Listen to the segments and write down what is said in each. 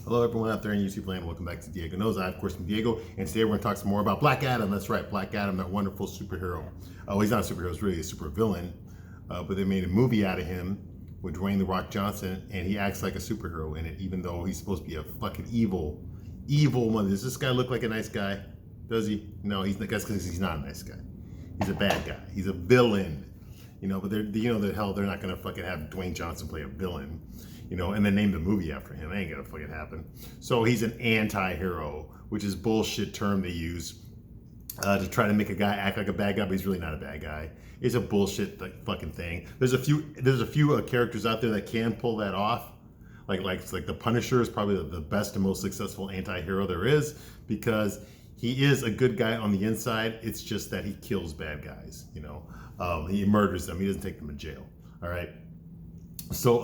Hello, everyone out there in YouTube land. Welcome back to Diego Knows. I, of course, am Diego, and today we're going to talk some more about Black Adam. That's right, Black Adam, that wonderful superhero. Oh, he's not a superhero; he's really a supervillain. But they made a movie out of him with Dwayne the Rock Johnson, and he acts like a superhero in it, even though he's supposed to be a fucking evil mother. Does this guy look like a nice guy? Does he? No, he's because he's not a nice guy. He's a bad guy. He's a villain. But they're the hell they're not gonna fucking have Dwayne Johnson play a villain. And then name the movie after him. That ain't gonna fucking happen. So he's an anti-hero, which is bullshit term they use to try to make a guy act like a bad guy, but he's really not a bad guy. It's a bullshit fucking thing. There's a few characters out there that can pull that off. Like the Punisher is probably the best and most successful anti-hero there is, because he is a good guy on the inside. It's just that he kills bad guys. He murders them. He doesn't take them to jail. All right. So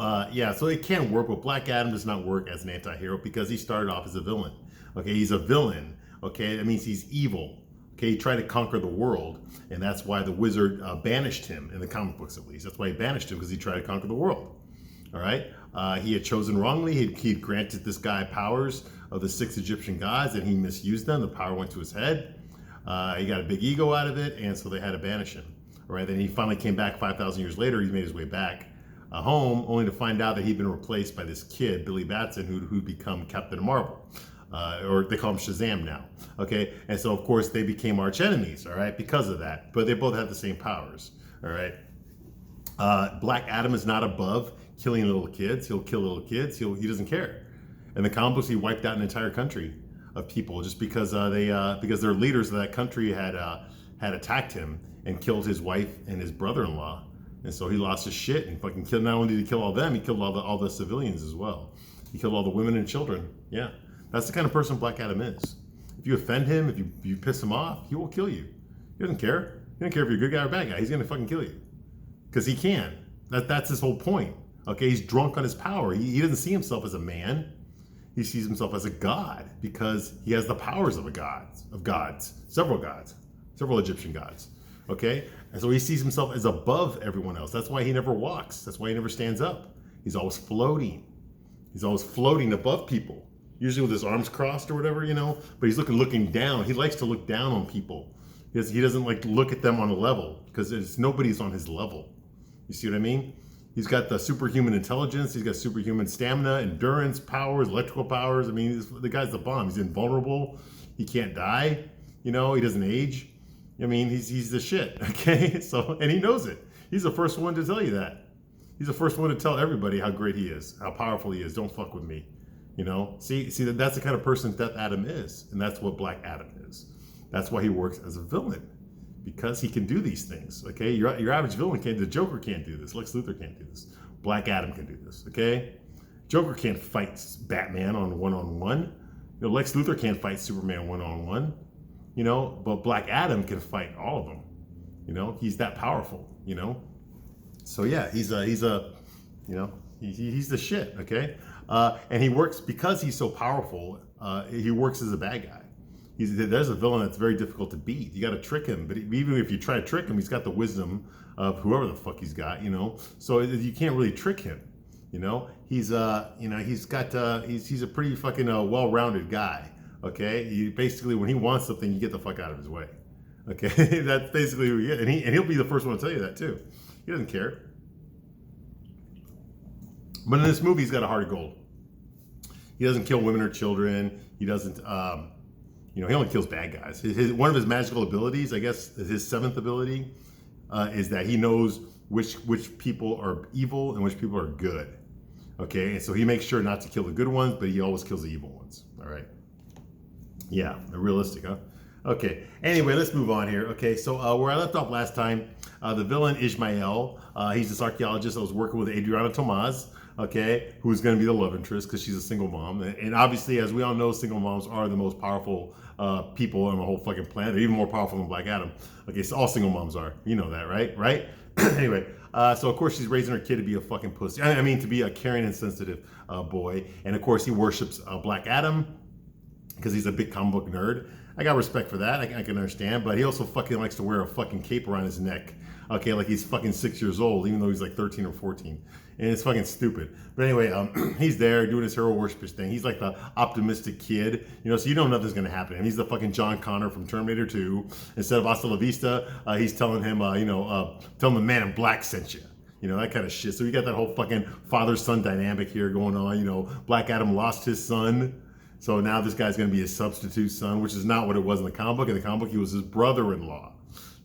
so it can work, but Black Adam does not work as an anti-hero because he started off as a villain. Okay, he's a villain. Okay, that means he's evil. Okay, he tried to conquer the world, and that's why the wizard banished him in the comic books, at least. That's why he banished him, because he tried to conquer the world. All right, he had chosen wrongly. He'd granted this guy powers of the 6 Egyptian gods, and he misused them. The power went to his head. He got a big ego out of it, and so they had to banish him. All right, then he finally came back 5,000 years later. He made his way back home, only to find out that he'd been replaced by this kid, Billy Batson, who'd become Captain Marvel, or they call him Shazam now. Okay, and so of course they became arch enemies. All right, because of that, but they both have the same powers. All right, Black Adam is not above killing little kids. He'll kill little kids. He doesn't care. In the comic books, he wiped out an entire country of people just because because their leaders of that country had attacked him and killed his wife and his brother-in-law. And so he lost his shit and fucking killed. Not only did he kill all them, he killed all the civilians as well. He killed all the women and children. Yeah, that's the kind of person Black Adam is. If you offend him, if you piss him off, he will kill you. He doesn't care. He doesn't care if you're a good guy or a bad guy. He's gonna fucking kill you because he can. That's his whole point. Okay, he's drunk on his power. He doesn't see himself as a man. He sees himself as a god because he has the powers of several Egyptian gods. Okay, and so he sees himself as above everyone else. That's why he never walks. That's why he never stands up. He's always floating. He's always floating above people, usually with his arms crossed or whatever, but he's looking down. He likes to look down on people. He doesn't like to look at them on a level because nobody's on his level. You see what I mean? He's got the superhuman intelligence. He's got superhuman stamina, endurance, powers, electrical powers. I mean, the guy's the bomb. He's invulnerable. He can't die. He doesn't age. I mean, he's the shit, okay? So, and he knows it. He's the first one to tell you that. He's the first one to tell everybody how great he is, how powerful he is. Don't fuck with me, See, that's the kind of person Death Adam is, and that's what Black Adam is. That's why he works as a villain, because he can do these things, okay? Your average villain can't. The Joker can't do this. Lex Luthor can't do this. Black Adam can do this, okay? Joker can't fight Batman on one-on-one. Lex Luthor can't fight Superman one-on-one. But Black Adam can fight all of them. He's that powerful. So yeah, he's the shit. Okay, and he works because he's so powerful. He works as a bad guy. There's a villain that's very difficult to beat. You got to trick him, but even if you try to trick him, he's got the wisdom of whoever the fuck he's got. So you can't really trick him. He's he's a pretty fucking well-rounded guy. Okay, basically when he wants something, you get the fuck out of his way. Okay, that's basically who he is, and he'll be the first one to tell you that too. He doesn't care. But in this movie, he's got a heart of gold. He doesn't kill women or children. He doesn't. He only kills bad guys. One of his magical abilities, I guess, his 7th ability, is that he knows which people are evil and which people are good. Okay, and so he makes sure not to kill the good ones, but he always kills the evil ones. All right. Yeah, realistic, huh? Okay, anyway, let's move on here. Okay, so where I left off last time, the villain Ishmael, he's this archaeologist that was working with Adriana Tomaz, okay, who's going to be the love interest because she's a single mom. And obviously, as we all know, single moms are the most powerful people on the whole fucking planet. They're even more powerful than Black Adam. Okay, so all single moms are. You know that, right? Anyway, so of course she's raising her kid to be a fucking pussy. I mean, to be a caring and sensitive boy. And of course he worships Black Adam because he's a big comic book nerd. I got respect for that. I can understand, but he also fucking likes to wear a fucking cape around his neck. Okay, like he's fucking 6 years old, even though he's like 13 or 14. and it's fucking stupid. But anyway, he's there doing his hero worshipers thing. He's like the optimistic kid, so you know nothing's gonna happen to him. He's the fucking John Connor from Terminator 2. Instead of hasta la vista, he's telling him, tell him the man in black sent you. That kind of shit. So you got that whole fucking father-son dynamic here going on. Black Adam lost his son. So now this guy's going to be his substitute son, which is not what it was in the comic book. In the comic book, he was his brother-in-law,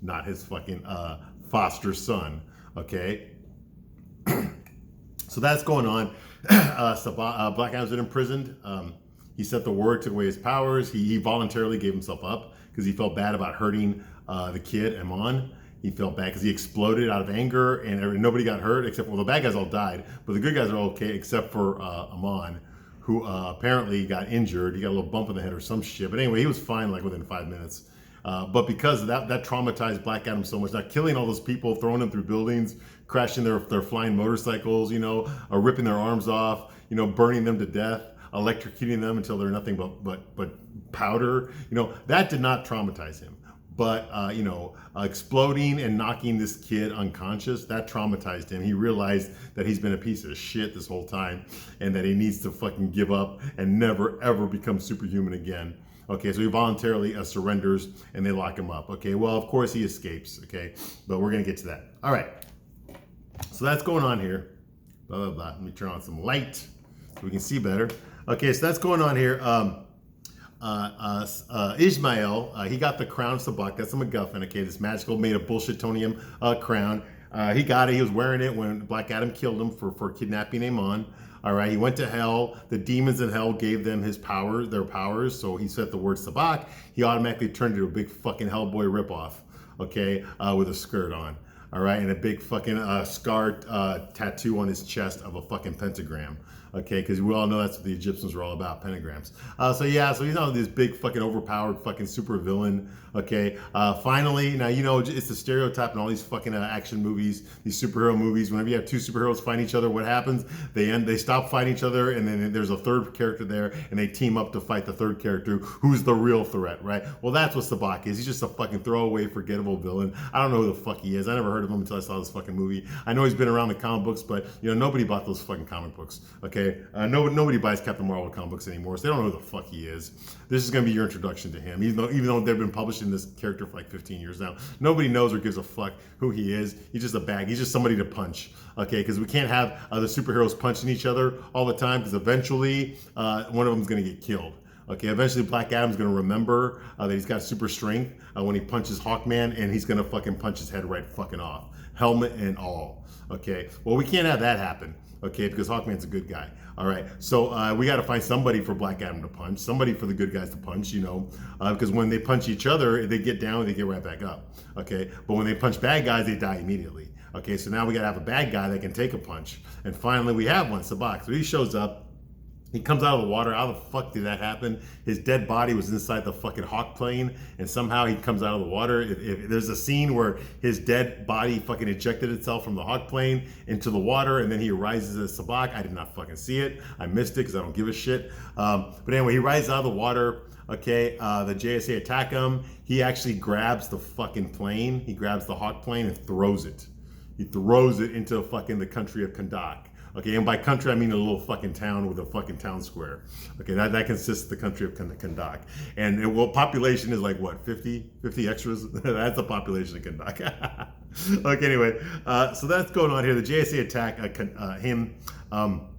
not his fucking foster son. Okay? So that's going on. Black Adam's been imprisoned. He set the word, took away his powers. He voluntarily gave himself up because he felt bad about hurting the kid, Amon. He felt bad because he exploded out of anger and nobody got hurt except, the bad guys all died, but the good guys are okay except for Amon, who apparently got injured. He got a little bump in the head or some shit. But anyway, he was fine like within 5 minutes. But because of that traumatized Black Adam so much, not killing all those people, throwing them through buildings, crashing their flying motorcycles, or ripping their arms off, burning them to death, electrocuting them until they're nothing but powder, that did not traumatize him. But, exploding and knocking this kid unconscious, that traumatized him. He realized that he's been a piece of shit this whole time and that he needs to fucking give up and never, ever become superhuman again. Okay, so he voluntarily surrenders and they lock him up. Okay, well, of course he escapes. Okay, but we're going to get to that. All right, so that's going on here. Blah, blah, blah. Let me turn on some light so we can see better. Okay, so that's going on here. Ishmael, he got the crown of Sabak. That's a MacGuffin, okay? This magical made of bullshitonium crown. He got it. He was wearing it when Black Adam killed him for kidnapping Amon. All right, he went to hell. The demons in hell gave them their powers. So he said the word Sabak. He automatically turned into a big fucking Hellboy ripoff, okay, with a skirt on. All right, and a big fucking scar tattoo on his chest of a fucking pentagram. Okay, because we all know that's what the Egyptians were all about, pentagrams. So he's not this big fucking overpowered fucking super villain. Okay, finally, now it's the stereotype in all these fucking action movies, these superhero movies. Whenever you have two superheroes fight each other, what happens? They stop fighting each other, and then there's a third character there, and they team up to fight the third character, who's the real threat, right? Well, that's what Sabak is. He's just a fucking throwaway, forgettable villain. I don't know who the fuck he is. I never heard of him until I saw this fucking movie. I know he's been around the comic books, but nobody bought those fucking comic books. Okay. Nobody buys Captain Marvel comic books anymore, so they don't know who the fuck he is. This is going to be your introduction to him, even though they've been publishing this character for like 15 years now. Nobody knows or gives a fuck who he is. He's just a bag. He's just somebody to punch, okay? Because we can't have the superheroes punching each other all the time, because eventually one of them's going to get killed. Okay, eventually Black Adam's going to remember that he's got super strength when he punches Hawkman, and he's going to fucking punch his head right fucking off, helmet and all. Okay, well, we can't have that happen. Okay, because Hawkman's a good guy. All right, so we got to find somebody for Black Adam to punch, somebody for the good guys to punch, because when they punch each other, they get down, they get right back up. Okay, but when they punch bad guys, they die immediately. Okay, so now we got to have a bad guy that can take a punch. And finally, we have one, Sabak. So he shows up. He comes out of the water. How the fuck did that happen? His dead body was inside the fucking Hawk plane, and somehow he comes out of the water. If there's a scene where his dead body fucking ejected itself from the Hawk plane into the water, and then he rises as Sabak. I did not fucking see it. I missed it because I don't give a shit. But anyway, he rises out of the water. Okay, the JSA attack him. He actually grabs the fucking plane. He grabs the Hawk plane and throws it. He throws it into fucking the country of Kandak. Okay, and by country, I mean a little fucking town with a fucking town square. Okay, that consists of the country of Kandak. And population is like what, 50 extras? That's the population of Kandak. Okay, anyway, so that's going on here. The JSA attack him, Amon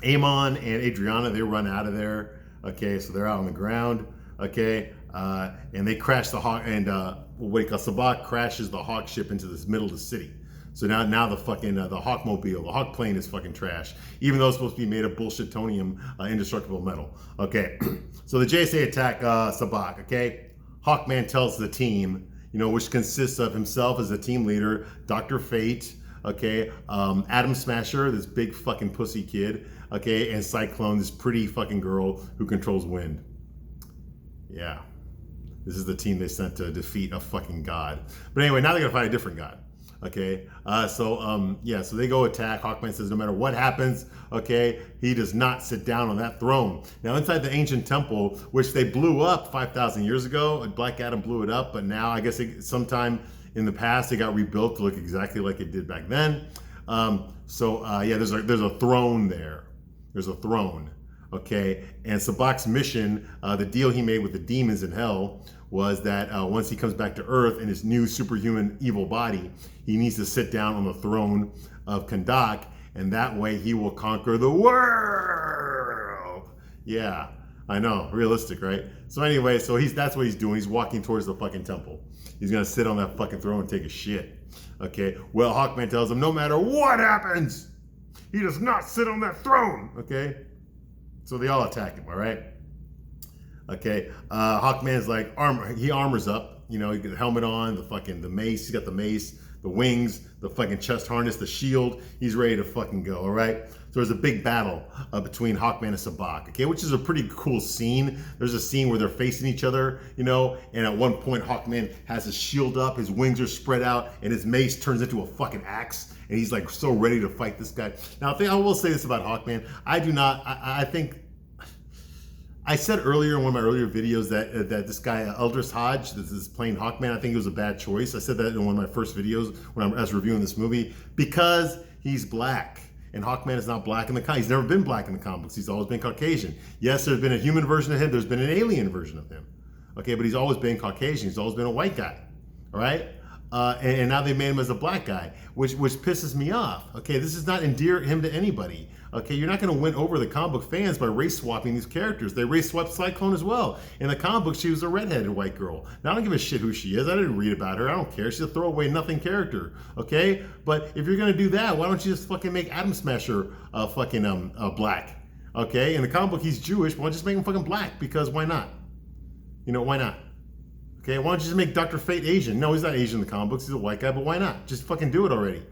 and Adriana, they run out of there. Okay, so they're out on the ground. Okay, and they crash the Hawk, and Sabak crashes the Hawk ship into the middle of the city. So now the fucking the Hawkmobile, the Hawk plane is fucking trash, even though it's supposed to be made of bullshitonium, indestructible metal. Okay, so the JSA attack Sabak. Okay, Hawkman tells the team, which consists of himself as a team leader, Dr. Fate, okay, Atom Smasher, this big fucking pussy kid, okay, and Cyclone, this pretty fucking girl who controls wind. Yeah, this is the team they sent to defeat a fucking god. But anyway, now they're gonna fight a different god. Okay, so they go attack. Hawkman says no matter what happens, okay, he does not sit down on that throne. Now inside the ancient temple, which they blew up 5,000 years ago, Black Adam blew it up, but now I guess sometime in the past it got rebuilt to look exactly like it did back then. Yeah, there's a throne there. There's a throne. Okay, and Sabac's mission, the deal he made with the demons in hell, was that once he comes back to Earth in his new superhuman evil body, he needs to sit down on the throne of Kahndaq, and that way he will conquer the world. Yeah, I know, realistic, right? So anyway, that's what he's doing. He's walking towards the fucking temple. He's gonna sit on that fucking throne and take a shit. Okay, well, Hawkman tells him, no matter what happens, he does not sit on that throne. Okay, so they all attack him. All right. Okay, Hawkman's like he armors up. You know, he got the helmet on, the mace. He's got the mace, the wings, the fucking chest harness, the shield. He's ready to fucking go. All right. So there's a big battle between Hawkman and Sabbac. Okay, which is a pretty cool scene. There's a scene where they're facing each other. You know, and at one point Hawkman has his shield up, his wings are spread out, and his mace turns into a fucking axe. And he's like so ready to fight this guy. Now, I will say this about Hawkman. I think. I said earlier in one of my earlier videos that this guy, Aldris Hodge, this is playing Hawkman, I think it was a bad choice. I said that in one of my first videos when I was reviewing this movie, because he's black. And Hawkman is not black in the comics. He's never been black in the comics. He's always been Caucasian. Yes, there's been a human version of him. There's been an alien version of him. Okay, but he's always been Caucasian. He's always been a white guy. All right? And now they made him as a black guy, which pisses me off. Okay, this does not endear him to anybody. Okay, you're not going to win over the comic book fans by race swapping these characters. They race swapped Cyclone as well. In the comic book, she was a redheaded white girl. Now, I don't give a shit who she is. I didn't read about her. I don't care. She's a throwaway nothing character. Okay, but if you're going to do that, why don't you just fucking make Atom Smasher black? Okay, in the comic book, he's Jewish. Why don't you just make him fucking black? Because why not? You know, why not? Okay, why don't you just make Dr. Fate Asian? No, he's not Asian in the comic books. He's a white guy, but why not? Just fucking do it already.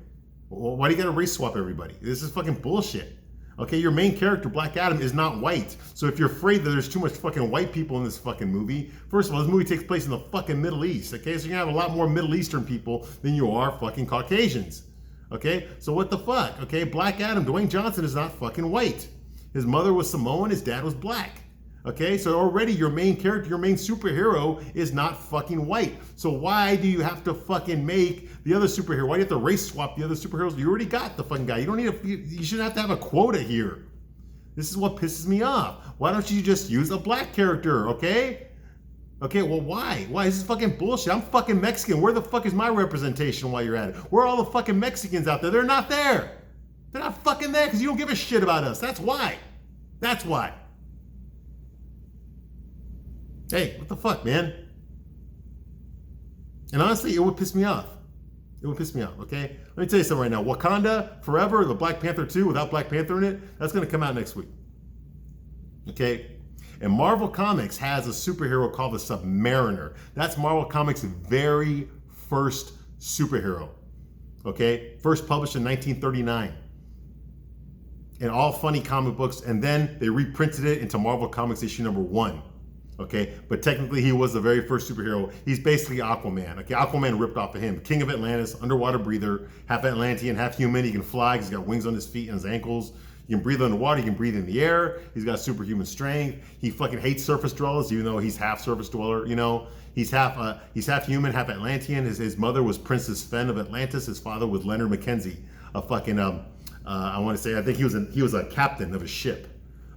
Why do you got to race swap everybody? This is fucking bullshit. Okay, your main character, Black Adam, is not white. So if you're afraid that there's too much fucking white people in this fucking movie, first of all, this movie takes place in the fucking Middle East. Okay, so you're gonna have a lot more Middle Eastern people than you are fucking Caucasians. Okay, so what the fuck? Okay, Black Adam, Dwayne Johnson is not fucking white. His mother was Samoan, his dad was black. Okay, so already your main character, your main superhero is not fucking white. So why do you have to fucking make the other superhero? Why do you have to race swap the other superheroes? You already got the fucking guy. You don't need you shouldn't have to have a quota here. This is what pisses me off. Why don't you just use a black character, okay? Okay, well, why? Why? This is fucking bullshit. I'm fucking Mexican. Where the fuck is my representation while you're at it? Where are all the fucking Mexicans out there? They're not there. They're not fucking there because you don't give a shit about us. That's why. That's why. Hey, what the fuck, man? And honestly, it would piss me off. It would piss me off, okay? Let me tell you something right now. Wakanda Forever, the Black Panther 2 without Black Panther in it, that's going to come out next week. Okay? And Marvel Comics has a superhero called the Submariner. That's Marvel Comics' very first superhero. Okay? First published in 1939. In all funny comic books, and then they reprinted it into Marvel Comics issue number 1. Okay, but technically he was the very first superhero. He's basically Aquaman. Okay, Aquaman ripped off of him. King of Atlantis, underwater breather, half Atlantean, half human. He can fly. He's got wings on his feet and his ankles. He can breathe underwater. He can breathe in the air. He's got superhuman strength. He fucking hates surface dwellers, even though he's half surface dweller. You know, he's half human, half Atlantean. His mother was Princess Fen of Atlantis. His father was Leonard Mackenzie, a fucking I think he was a captain of a ship.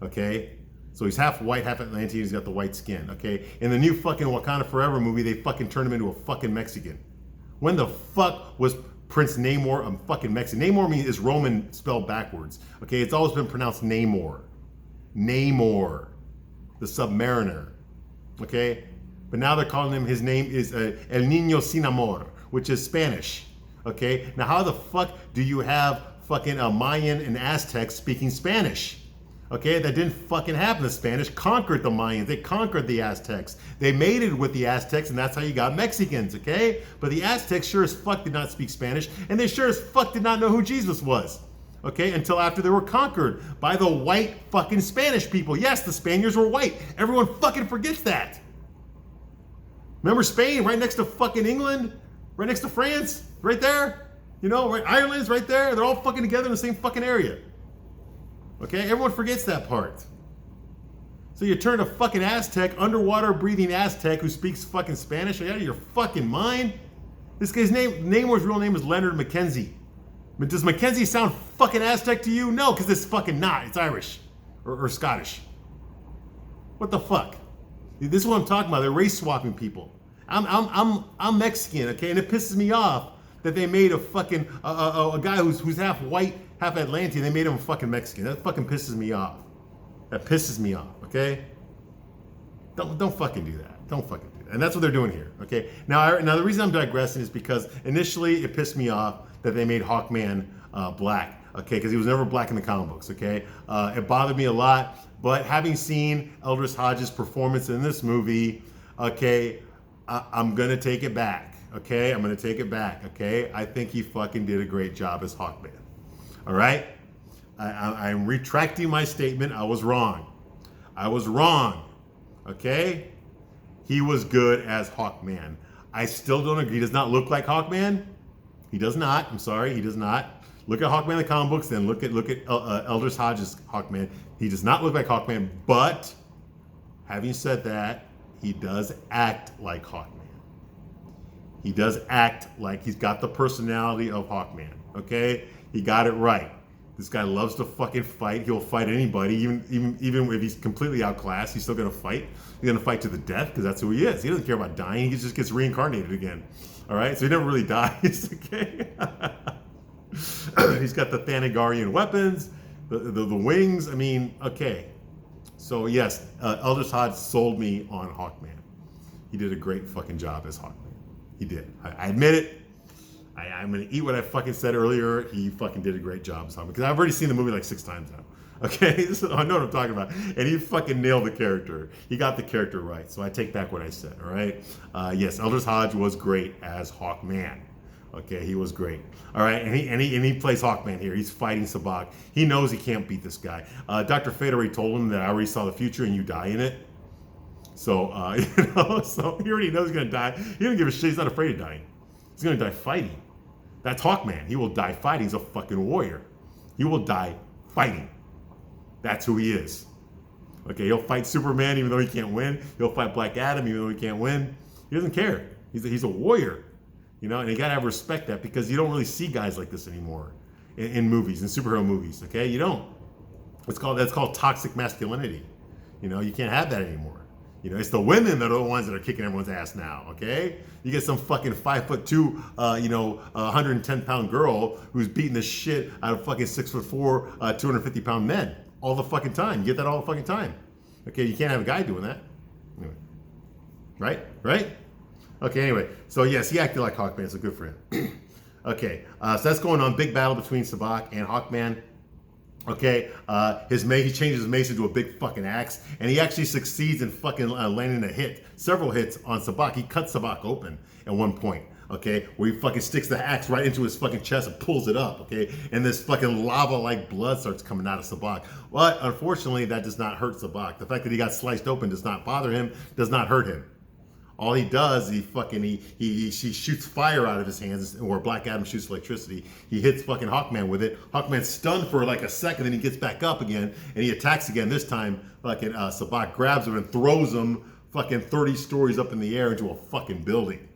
Okay. So he's half white, half Atlantean. He's got the white skin, okay? In the new fucking Wakanda Forever movie, they fucking turned him into a fucking Mexican. When the fuck was Prince Namor a fucking Mexican? Namor is Roman spelled backwards, okay? It's always been pronounced Namor. Namor, the Submariner, okay? But now they're calling him, his name is El Niño Sin Amor, which is Spanish, okay? Now how the fuck do you have fucking Mayan and Aztecs speaking Spanish? Okay, that didn't fucking happen. The Spanish conquered the Mayans. They conquered the Aztecs. They mated with the Aztecs, and that's how you got Mexicans, okay? But the Aztecs sure as fuck did not speak Spanish, and they sure as fuck did not know who Jesus was, okay? Until after they were conquered by the white fucking Spanish people. Yes, the Spaniards were white. Everyone fucking forgets that. Remember Spain, right next to fucking England? Right next to France? Right there? You know, right, Ireland's right there. They're all fucking together in the same fucking area. Okay, everyone forgets that part. So you turn a fucking Aztec, underwater breathing Aztec who speaks fucking Spanish. Are you out of your fucking mind? This guy's name, Namor's real name is Leonard Mackenzie. But does Mackenzie sound fucking Aztec to you? No, because it's fucking not. It's Irish or Scottish. What the fuck? This is what I'm talking about. They're race swapping people. I'm Mexican, okay, and it pisses me off that they made a fucking a guy who's half white, half Atlantean. They made him fucking Mexican. That fucking pisses me off. That pisses me off. Okay. Don't fucking do that. Don't fucking do that. And that's what they're doing here. Okay. Now the reason I'm digressing is because initially it pissed me off that they made Hawkman black. Okay, because he was never black in the comic books. Okay, it bothered me a lot. But having seen Aldris Hodge's performance in this movie, okay, I'm gonna take it back. Okay, I'm gonna take it back. Okay, I think he fucking did a great job as Hawkman. All right, I'm retracting my statement. I was wrong. I was wrong. Okay, he was good as Hawkman. I still don't agree. He does not look like Hawkman. He does not. I'm sorry, he does not. Look at Hawkman in the comic books, then look at Aldris Hodge's Hawkman. He does not look like Hawkman, but having said that, he does act like Hawkman. He does act like he's got the personality of Hawkman. Okay, he got it right. This guy loves to fucking fight. He'll fight anybody, even if he's completely outclassed. He's still gonna fight. He's gonna fight to the death because that's who he is. He doesn't care about dying. He just gets reincarnated again. All right, so he never really dies. Okay. He's got the Thanagarian weapons, the wings. I mean, okay. So yes, Aldris Hodge sold me on Hawkman. He did a great fucking job as Hawkman. He did. I admit it. I'm gonna eat what I fucking said earlier. He fucking did a great job as Hawkman because I've already seen the movie like 6 times now. Okay, so I know what I'm talking about, and he fucking nailed the character. He got the character right. So I take back what I said. All right. Yes, Aldris Hodge was great as Hawkman. Okay, he was great. All right, and he plays Hawkman here. He's fighting Sabak. He knows he can't beat this guy. Dr. Fate already told him that I already saw the future and you die in it. So so he already knows he's gonna die. He doesn't give a shit. He's not afraid of dying. He's gonna die fighting. That's Hawkman. He will die fighting. He's a fucking warrior. He will die fighting. That's who he is. Okay, he'll fight Superman even though he can't win. He'll fight Black Adam even though he can't win. He doesn't care. He's a warrior. You know, and you gotta have respect that because you don't really see guys like this anymore in movies, in superhero movies. Okay, you don't. That's called toxic masculinity. You know, you can't have that anymore. You know, it's the women that are the ones that are kicking everyone's ass now. Okay, you get some fucking 5'2", 110-pound girl who's beating the shit out of fucking 6'4", 250-pound men all the fucking time. You get that all the fucking time. Okay, you can't have a guy doing that. Anyway. Right? Okay, anyway, so yes, he acted like Hawkman, so good for him. Okay, so that's going on. Big battle between Sabak and Hawkman. Okay, he changes his mace into a big fucking axe, and he actually succeeds in fucking landing several hits on Sabak. He cuts Sabak open at one point, okay, where he fucking sticks the axe right into his fucking chest and pulls it up, okay, and this fucking lava-like blood starts coming out of Sabak. But unfortunately, that does not hurt Sabak. The fact that he got sliced open does not bother him, does not hurt him. All he does, he shoots fire out of his hands, or Black Adam shoots electricity. He hits fucking Hawkman with it. Hawkman's stunned for like a second, then he gets back up again, and he attacks again. This time, fucking Sabak grabs him and throws him fucking 30 stories up in the air into a fucking building.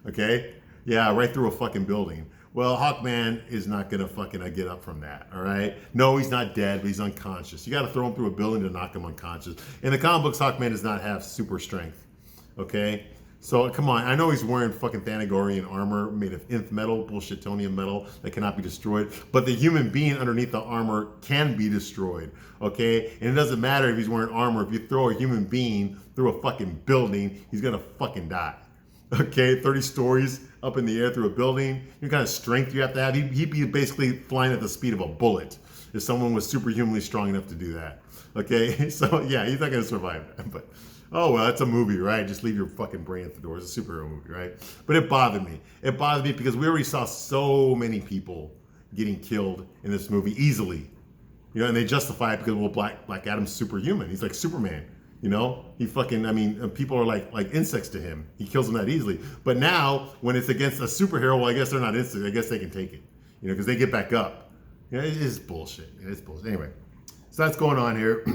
Okay? Yeah, right through a fucking building. Well, Hawkman is not gonna fucking get up from that, all right? No, he's not dead, but he's unconscious. You gotta throw him through a building to knock him unconscious. In the comic books, Hawkman does not have super strength. Okay, so come on. I know he's wearing fucking Thanagarian armor made of nth metal, bullshitonium metal that cannot be destroyed. But the human being underneath the armor can be destroyed. Okay, and it doesn't matter if he's wearing armor. If you throw a human being through a fucking building, he's gonna fucking die. Okay, 30 stories up in the air through a building. What kind of strength you have to have? He'd be basically flying at the speed of a bullet if someone was superhumanly strong enough to do that. Okay, so yeah, he's not gonna survive that, but. Oh, well, that's a movie, right? Just leave your fucking brain at the door. It's a superhero movie, right? But it bothered me. It bothered me because we already saw so many people getting killed in this movie easily. You know, and they justify it because, well, Black Adam's superhuman. He's like Superman, you know? He fucking, I mean, people are like insects to him. He kills them that easily. But now, when it's against a superhero, well, I guess they're not insects. I guess they can take it, you know, because they get back up. You know, it is bullshit. It's bullshit. Anyway, so that's going on here.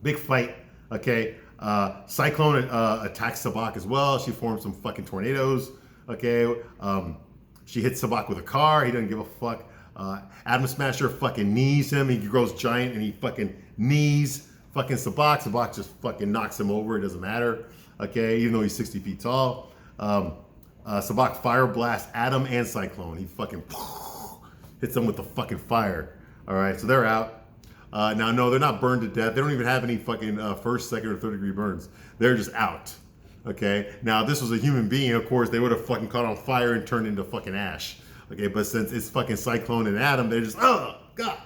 Big fight, okay? Cyclone attacks Sabak as well. She forms some fucking tornadoes. Okay, she hits Sabak with a car. He doesn't give a fuck. Adam Smasher fucking knees him. He grows giant and he fucking knees fucking Sabak. Sabak just fucking knocks him over. It doesn't matter. Okay, even though he's 60 feet tall. Sabak fire blasts Adam and Cyclone. He fucking hits them with the fucking fire. All right, so they're out. Now, no, they're not burned to death. They don't even have any fucking first, second, or third degree burns. They're just out. Okay, now this was a human being, of course, they would have fucking caught on fire and turned into fucking ash. Okay, but since it's fucking Cyclone and Adam, they're just, oh, God.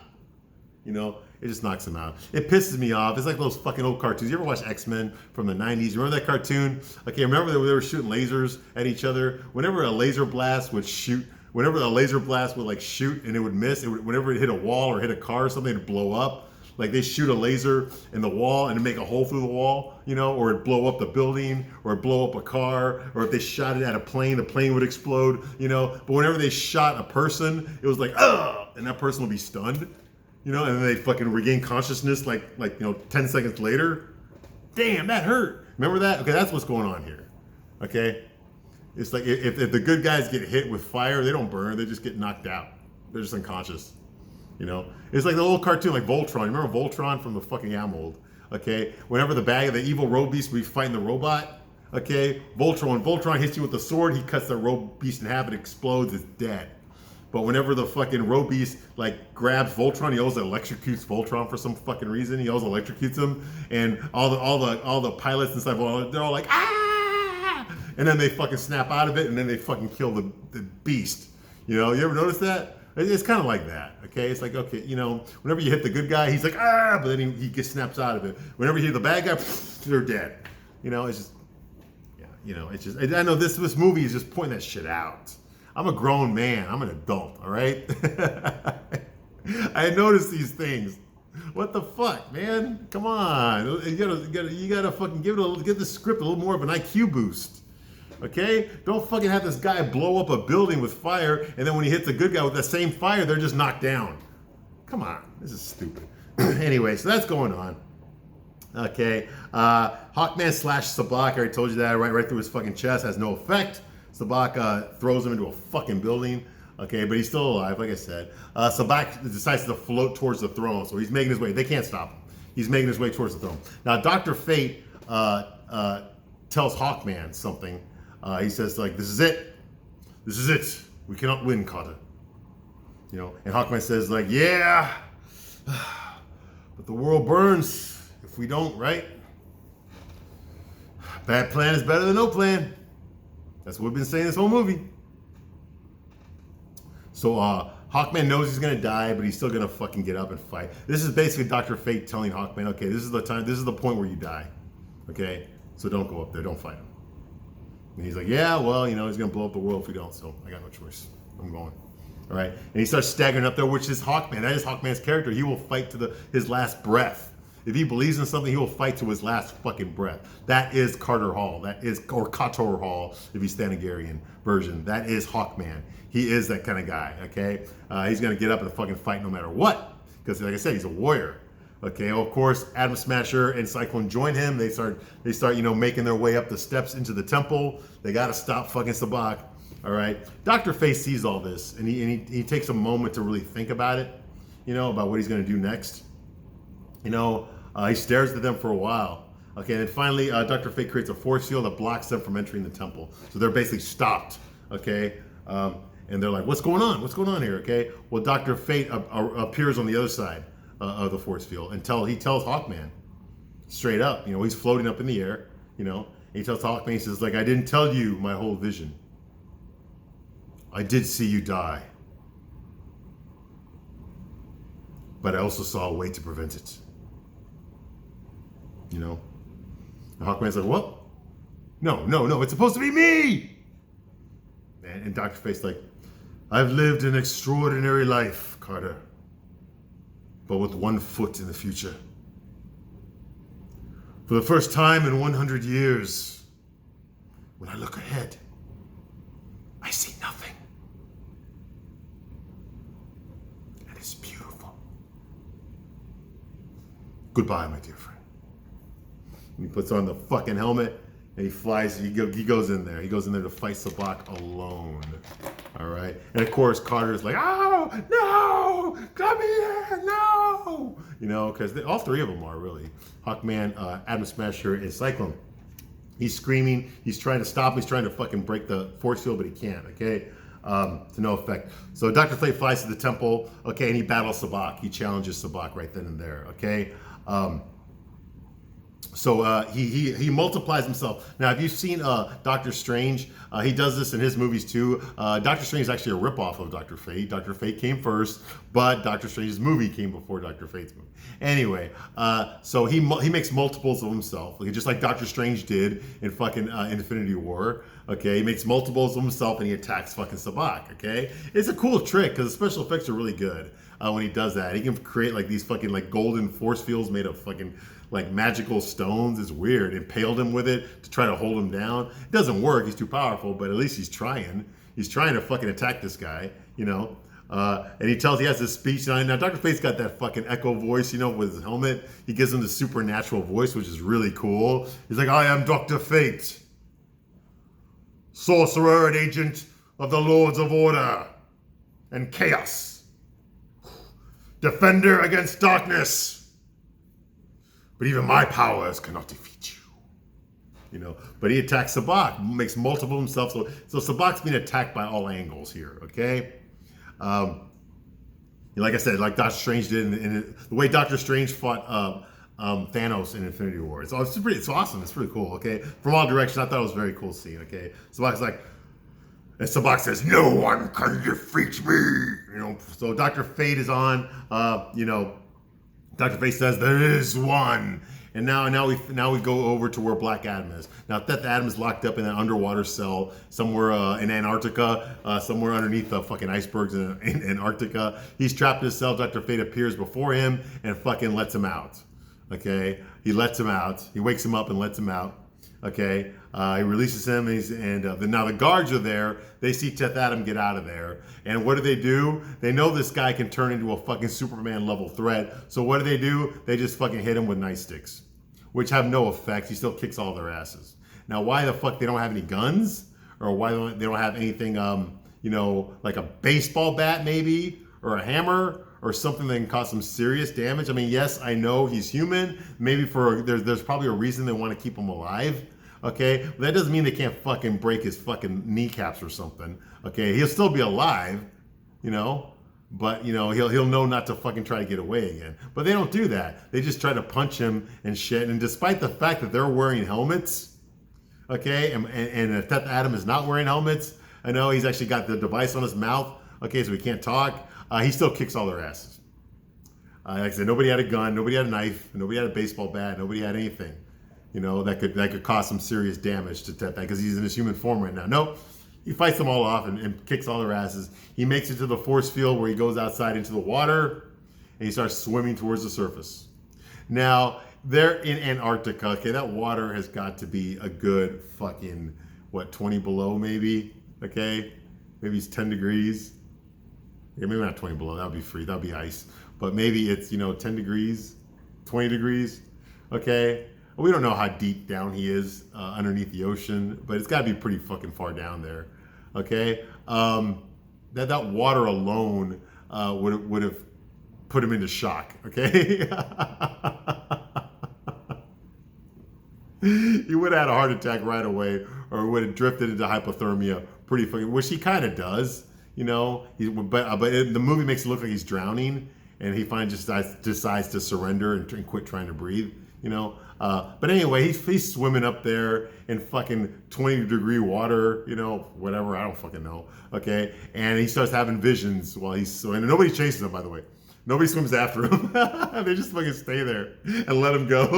You know, it just knocks them out. It pisses me off. It's like those fucking old cartoons. You ever watch X-Men from the 90s? You remember that cartoon? Okay, remember they were shooting lasers at each other? Whenever a laser blast would shoot, whenever a laser blast would like shoot and it would miss, whenever it hit a wall or hit a car or something, it'd blow up. Like they shoot a laser in the wall and make a hole through the wall, you know, or it'd blow up the building, or it'd blow up a car, or if they shot it at a plane, the plane would explode, you know. But whenever they shot a person, it was like, ugh, and that person would be stunned, you know, and then they fucking regain consciousness like 10 seconds later. Damn, that hurt. Remember that? Okay, that's what's going on here. Okay, it's like if the good guys get hit with fire, they don't burn, they just get knocked out. They're just unconscious. You know, it's like the old cartoon, like Voltron. You remember Voltron from the fucking Mold? Okay, whenever the evil road beast would be fighting the robot, okay, Voltron hits you with the sword, he cuts the road beast in half, it explodes, it's dead. But whenever the fucking road beast like grabs Voltron, he always electrocutes Voltron for some fucking reason. He always electrocutes him, and all the pilots inside Voltron, they're all like, ah, and then they fucking snap out of it, and then they fucking kill the beast. You know, you ever notice that? It's kind of like that, okay? It's like, okay, you know, whenever you hit the good guy, he's like, ah, but then he gets snaps out of it. Whenever you hit the bad guy, they're dead. You know, it's just, yeah, you know, it's just, I know this movie is just pointing that shit out. I'm a grown man. I'm an adult, all right? I noticed these things. What the fuck, man? Come on. You gotta fucking give the script a little more of an IQ boost. Okay? Don't fucking have this guy blow up a building with fire, and then when he hits a good guy with that same fire, they're just knocked down. Come on. This is stupid. Anyway, so that's going on. Okay. Hawkman slash Sabak, I already told you that, right through his fucking chest, has no effect. Sabak throws him into a fucking building. Okay, but he's still alive, like I said. Sabak decides to float towards the throne, so he's making his way. They can't stop him. He's making his way towards the throne. Now, Dr. Fate tells Hawkman something. He says, like, this is it. This is it. We cannot win, Carter. You know, and Hawkman says, like, yeah, but the world burns if we don't, right? Bad plan is better than no plan. That's what we've been saying this whole movie. So Hawkman knows he's gonna die, but he's still gonna fucking get up and fight. This is basically Dr. Fate telling Hawkman, okay, this is the time, this is the point where you die. Okay? So don't go up there, don't fight him. And he's like, yeah, well, you know, he's gonna blow up the world if we don't, so I got no choice. I'm going. All right? And he starts staggering up there, which is Hawkman. That is Hawkman's character. He will fight to his last breath. If he believes in something, he will fight to his last fucking breath. That is Carter Hall. That is, or Kator Hall, if he's Thanagarian version. That is Hawkman. He is that kind of guy, okay? He's gonna get up and fucking fight no matter what. Because like I said, he's a warrior. Okay, well, of course, Adam Smasher and Cyclone join him. They start, you know, making their way up the steps into the temple. They gotta stop fucking Sabak. All right. Dr. Fate sees all this, and he takes a moment to really think about it, you know, about what he's gonna do next. You know, he stares at them for a while. Okay, and then finally, Dr. Fate creates a force field that blocks them from entering the temple. So they're basically stopped. Okay, and they're like, "What's going on? What's going on here?" Okay. Well, Dr. Fate appears on the other side of the force field until he tells Hawkman straight up. You know, he's floating up in the air. You know, and he tells Hawkman, he says, "Like, I didn't tell you my whole vision. I did see you die, but I also saw a way to prevent it." You know? And Hawkman's like, "What? No, it's supposed to be me!" And Dr. Fate's like, "I've lived an extraordinary life, Carter, but with one foot in the future. For the first time in 100 years, when I look ahead, I see nothing. And it's beautiful. Goodbye, my dear friend." And he puts on the fucking helmet and he flies. He goes in there. He goes in there to fight Sabak alone. All right. And of course, Carter's like, oh, no, come here, no. You know, because all three of them are really. Hawkman, Atom Smasher, and Cyclone. He's screaming. He's trying to stop him. He's trying to fucking break the force field, but he can't, okay? To no effect. So Dr. Fate flies to the temple, okay, and he battles Sabak. He challenges Sabak right then and there, okay? So he multiplies himself. Now, have you seen Doctor Strange? He does this in his movies too. Doctor Strange is actually a ripoff of Dr. Fate. Dr. Fate came first, but Doctor Strange's movie came before Dr. Fate's movie. Anyway, so he makes multiples of himself, just like Doctor Strange did in fucking Infinity War. Okay, he makes multiples of himself and he attacks fucking Sabak. Okay, it's a cool trick because the special effects are really good when he does that. He can create like these fucking like golden force fields made of fucking like magical stones. It's weird. Impaled him with it to try to hold him down. It doesn't work. He's too powerful, but at least he's trying. He's trying to fucking attack this guy, you know. And he has this speech. Now Dr. Fate's got that fucking echo voice, you know, with his helmet. He gives him the supernatural voice, which is really cool. He's like, I am Dr. Fate, sorcerer and agent of the Lords of Order and Chaos, defender against darkness. But even my powers cannot defeat you. You know, but he attacks Sabak, makes multiple of himself. So Sabak's being attacked by all angles here, okay? Like I said, like Doctor Strange did in the way Doctor Strange fought Thanos in Infinity War. It's awesome. It's pretty cool, okay? From all directions, I thought it was a very cool scene, okay? Sabak's like, and Sabak says, no one can defeat me. You know, so Dr. Fate is on, you know, Dr. Fate says there is one, and now we go over to where Black Adam is. Now Death Adam is locked up in an underwater cell somewhere in Antarctica, somewhere underneath the fucking icebergs in Antarctica. He's trapped in a cell. Dr. Fate appears before him and fucking lets him out. Okay, he lets him out. He wakes him up and lets him out. Okay, he releases him, now the guards are there. They see Death Adam get out of there, and what do? They know this guy can turn into a fucking Superman level threat. So what do? They just fucking hit him with nightsticks, which have no effect. He still kicks all their asses. Now, why the fuck they don't have any guns, or why they don't have anything? You know, like a baseball bat maybe, or a hammer, or something that can cause some serious damage. I mean, yes, I know he's human. Maybe there's probably a reason they want to keep him alive. Okay, but that doesn't mean they can't fucking break his fucking kneecaps or something. Okay, he'll still be alive, you know, but you know he'll know not to fucking try to get away again. But they don't do that. They just try to punch him and shit. And despite the fact that they're wearing helmets, okay, and Death Adam is not wearing helmets, I know he's actually got the device on his mouth. Okay, so he can't talk. He still kicks all their asses. Like I said, nobody had a gun, nobody had a knife, nobody had a baseball bat, nobody had anything, you know, that could cause some serious damage to Death because he's in his human form right now. Nope, he fights them all off and kicks all their asses. He makes it to the force field where he goes outside into the water and he starts swimming towards the surface. Now, they're in Antarctica. Okay, that water has got to be a good fucking, 20 below maybe? Okay, maybe it's 10 degrees. Yeah, maybe not 20 below. That would be free. That would be ice. But maybe it's, 10 degrees, 20 degrees. Okay. We don't know how deep down he is underneath the ocean, but it's got to be pretty fucking far down there. Okay. That water alone would have put him into shock. Okay. He would have had a heart attack right away, or would have drifted into hypothermia pretty fucking, which he kind of does. You know, but the movie makes it look like he's drowning, and he finally just decides to surrender and quit trying to breathe. You know, but anyway, he's swimming up there in fucking 20-degree water. You know, whatever, I don't fucking know. Okay, and he starts having visions while he's swimming, and nobody chases him, by the way. Nobody swims after him. They just fucking stay there and let him go.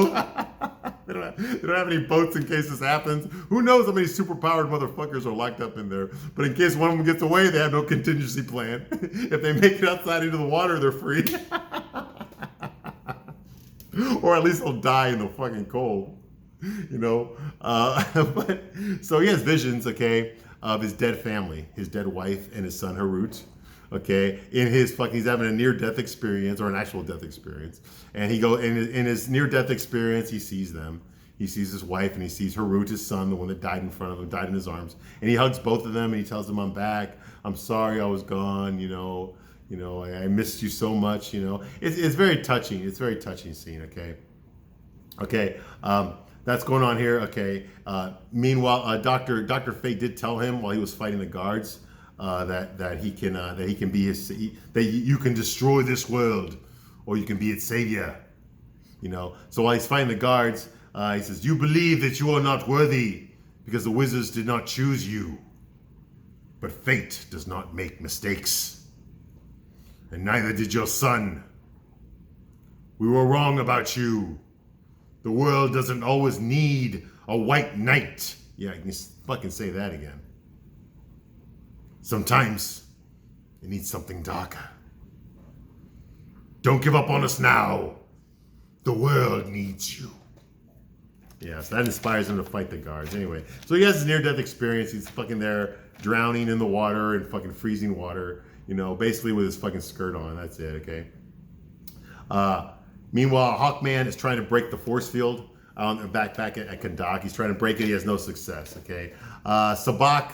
They don't have any boats in case this happens. Who knows how many superpowered motherfuckers are locked up in there. But in case one of them gets away, they have no contingency plan. If they make it outside into the water, they're free. Or at least they'll die in the fucking cold. You know? But so he has visions, okay, of his dead family, his dead wife and his son Harut. Okay, he's having a near-death experience, or an actual death experience, and in his near-death experience, he sees them, He sees his wife and he sees Harut, his son, the one that died in front of him, died in his arms. And he hugs both of them and he tells them, I'm back. I'm sorry I was gone, I missed you so much, It's very touching. It's a very touching scene, okay? Okay, that's going on here, okay. Meanwhile, Dr. Fate did tell him while he was fighting the guards that he can be that you can destroy this world or you can be its savior. So while he's fighting the guards, he says, you believe that you are not worthy because the wizards did not choose you. But fate does not make mistakes. And neither did your son. We were wrong about you. The world doesn't always need a white knight. Yeah, you can fucking say that again. Sometimes it needs something darker. Don't give up on us now. The world needs you. Yeah, so that inspires him to fight the guards. Anyway, so he has his near-death experience. He's fucking there drowning in the water and fucking freezing water, basically with his fucking skirt on. That's it, okay? Meanwhile, Hawkman is trying to break the force field back at Kahndaq. He's trying to break it. He has no success, okay? Sabbac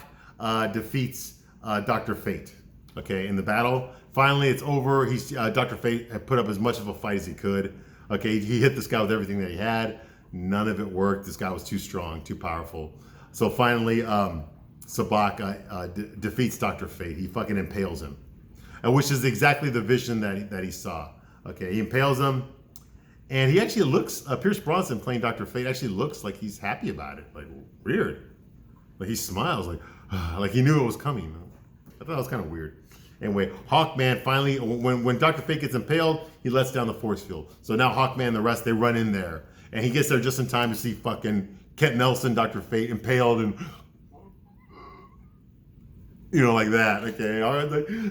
defeats Dr. Fate, okay, in the battle. Finally, it's over. Dr. Fate had put up as much of a fight as he could. Okay, he hit this guy with everything that he had. None of it worked. This guy was too strong, too powerful. So finally, Sabbac defeats Dr. Fate. He fucking impales him, which is exactly the vision that he saw. Okay, he impales him, and he actually looks. Pierce Brosnan playing Dr. Fate actually looks like he's happy about it. Like weird. Like he smiles, like he knew it was coming. I thought it was kind of weird. Anyway, Hawkman finally, when Dr. Fate gets impaled, he lets down the force field. So now Hawkman and the rest, they run in there. And he gets there just in time to see fucking Kent Nelson, Dr. Fate, impaled and, like that. Okay, all right, like, no!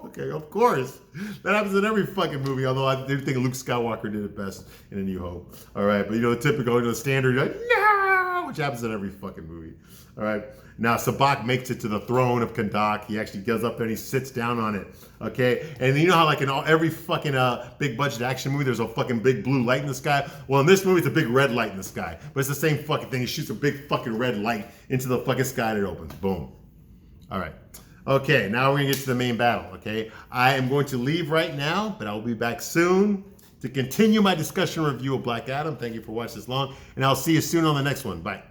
Okay, of course. That happens in every fucking movie, although I do think Luke Skywalker did it best in A New Hope. All right, but the typical, the standard, you're like, no! Which happens in every fucking movie. All right. Now, Sabbac makes it to the throne of Kahndaq. He actually goes up there and he sits down on it. Okay. And you know how, like, in every fucking big budget action movie, there's a fucking big blue light in the sky? Well, in this movie, it's a big red light in the sky. But it's the same fucking thing. He shoots a big fucking red light into the fucking sky and it opens. Boom. All right. Okay. Now we're going to get to the main battle. Okay. I am going to leave right now, but I will be back soon to continue my discussion review of Black Adam. Thank you for watching this long. And I'll see you soon on the next one. Bye.